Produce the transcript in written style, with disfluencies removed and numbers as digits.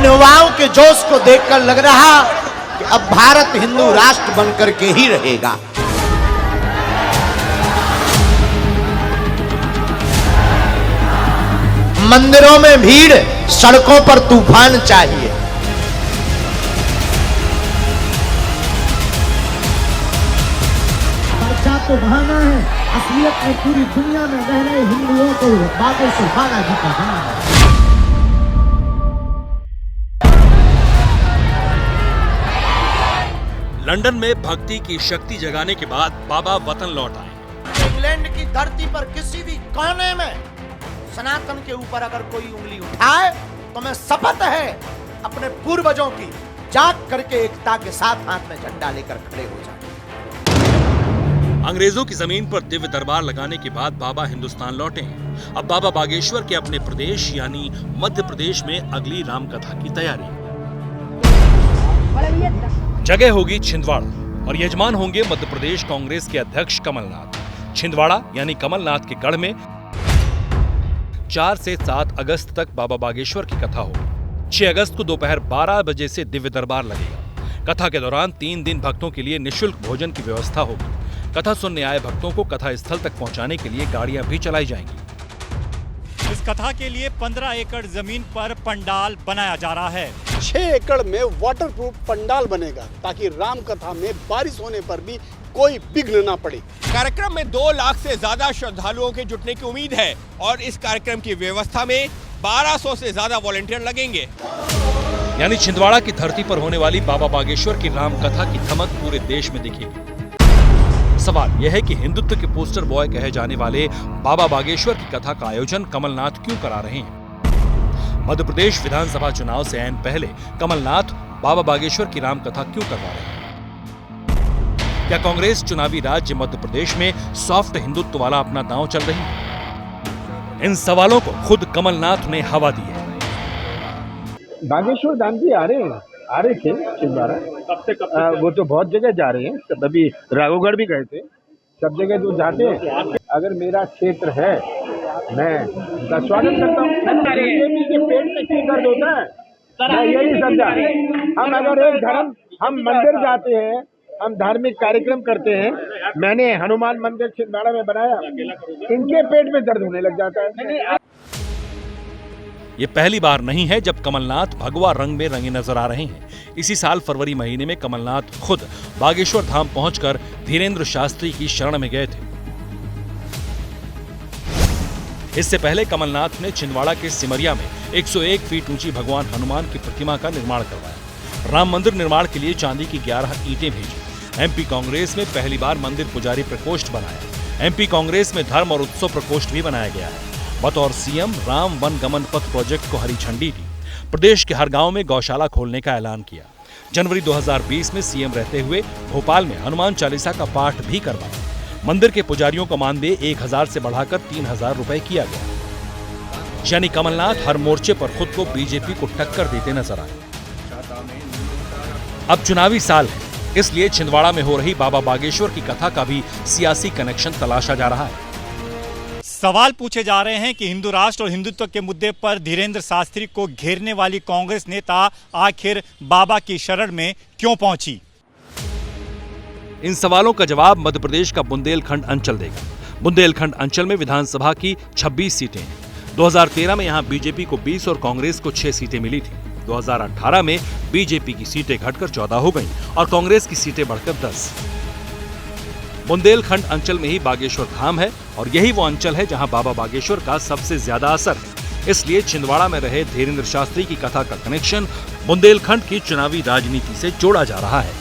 युवाओं के जोश को देखकर लग रहा कि अब भारत हिंदू राष्ट्र बनकर के ही रहेगा। मंदिरों में भीड़, सड़कों पर तूफान चाहिए। पर्चा तो बहाना है, असलियत में पूरी दुनिया में रह रहे हिंदुओं को बागेश्वर बालाजी का बहाना है। लंदन में भक्ति की शक्ति जगाने के बाद बाबा वतन लौट आए। इंग्लैंड की धरती पर किसी भी कोने में सनातन के ऊपर अगर कोई उंगली उठाए तो मैं शपथ है अपने पूर्वजों की, जाग करके एकता के साथ हाथ में झंडा लेकर खड़े हो जाए। अंग्रेजों की जमीन पर दिव्य दरबार लगाने के बाद बाबा हिंदुस्तान लौटे। अब बाबा बागेश्वर के अपने प्रदेश यानी मध्य प्रदेश में अगली रामकथा की तैयारी। जगह होगी छिंदवाड़ा और यजमान होंगे मध्य प्रदेश कांग्रेस के अध्यक्ष कमलनाथ। छिंदवाड़ा यानी कमलनाथ के गढ़ में 4 से 7 अगस्त तक बाबा बागेश्वर की कथा हो। 6 अगस्त को दोपहर 12 बजे से दिव्य दरबार लगेगा। कथा के दौरान 3 दिन भक्तों के लिए निःशुल्क भोजन की व्यवस्था होगी। कथा सुनने आए भक्तों को कथा स्थल तक पहुंचाने के लिए गाड़ियां भी चलाई जाएंगी। इस कथा के लिए 15 एकड़ जमीन पर पंडाल बनाया जा रहा है। 6 एकड़ में वाटरप्रूफ पंडाल बनेगा ताकि राम कथा में बारिश होने पर भी कोई विघ्न न पड़े। कार्यक्रम में 2 लाख से ज्यादा श्रद्धालुओं के जुटने की उम्मीद है और इस कार्यक्रम की व्यवस्था में 1200 से ज्यादा वॉलंटियर लगेंगे। यानी छिंदवाड़ा की धरती पर होने वाली बाबा बागेश्वर की राम कथा की धमक पूरे देश में दिखेगी। सवाल यह है कि हिंदुत्व के पोस्टर बॉय कहे जाने वाले बाबा बागेश्वर की कथा का आयोजन कमलनाथ क्यों करा रहे हैं? मध्य प्रदेश विधानसभा चुनाव से ऐन पहले कमलनाथ बाबा बागेश्वर की राम कथा क्यों करवा रहे हैं? क्या कांग्रेस चुनावी राज्य मध्य प्रदेश में सॉफ्ट हिंदुत्व वाला अपना दांव चल रही है? इन सवालों को खुद कमलनाथ ने हवा दी है। बागेश्वर धाम जी आ रहे थे छिंदवाड़ा। वो तो बहुत जगह जा रहे हैं, अभी राघवगढ़ भी गए थे। सब जगह जो जाते हैं, अगर मेरा क्षेत्र है मैं उसका स्वागत करता हूँ। बीजेपी के पेट में क्यों दर्द होता है, मैं ये नहीं समझा। हम अगर एक धर्म, हम मंदिर जाते हैं, हम धार्मिक कार्यक्रम करते हैं। मैंने हनुमान मंदिर छिंदवाड़ा में बनाया, इनके पेट में दर्द होने लग जाता है। ये पहली बार नहीं है जब कमलनाथ भगवा रंग में रंगे नजर आ रहे हैं। इसी साल फरवरी महीने में कमलनाथ खुद बागेश्वर धाम पहुंचकर धीरेन्द्र शास्त्री की शरण में गए थे। इससे पहले कमलनाथ ने छिंदवाड़ा के सिमरिया में 101 फीट ऊंची भगवान हनुमान की प्रतिमा का निर्माण करवाया। राम मंदिर निर्माण के लिए चांदी की 11 ईंटें भेजी। एमपी कांग्रेस में पहली बार मंदिर पुजारी प्रकोष्ठ बनाया। एमपी कांग्रेस में धर्म और उत्सव प्रकोष्ठ भी बनाया गया है। बतौर सीएम राम वन गमन पथ प्रोजेक्ट को हरी झंडी दी। प्रदेश के हर गांव में गौशाला खोलने का ऐलान किया। जनवरी 2020 में सीएम रहते हुए भोपाल में हनुमान चालीसा का पाठ भी करवाया। मंदिर के पुजारियों का मानदेय 1000 से बढ़ाकर 3000 रुपए किया गया। यानी कमलनाथ हर मोर्चे पर खुद को बीजेपी को टक्कर देते नजर आए। अब चुनावी साल है, इसलिए छिंदवाड़ा में हो रही बाबा बागेश्वर की कथा का भी सियासी कनेक्शन तलाशा जा रहा है। सवाल पूछे जा रहे हैं कि हिंदू राष्ट्र और हिंदुत्व के मुद्दे पर धीरेन्द्र शास्त्री को घेरने वाली कांग्रेस नेता आखिर बाबा की शरण में क्यों पहुंची? इन सवालों का जवाब मध्य प्रदेश का बुंदेलखंड अंचल देगा। बुंदेलखंड अंचल में विधानसभा की 26 सीटें हैं। 2013 में यहां बीजेपी को 20 और कांग्रेस को 6 सीटें मिली थी। 2018 में बीजेपी की सीटें घटकर 14 हो गईं और कांग्रेस की सीटें बढ़कर 10। बुंदेलखंड अंचल में ही बागेश्वर धाम है और यही वो अंचल है जहां बाबा बागेश्वर का सबसे ज्यादा असर है। इसलिए छिंदवाड़ा में रहे धीरेन्द्र शास्त्री की कथा का कनेक्शन बुंदेलखंड की चुनावी राजनीति से जोड़ा जा रहा है।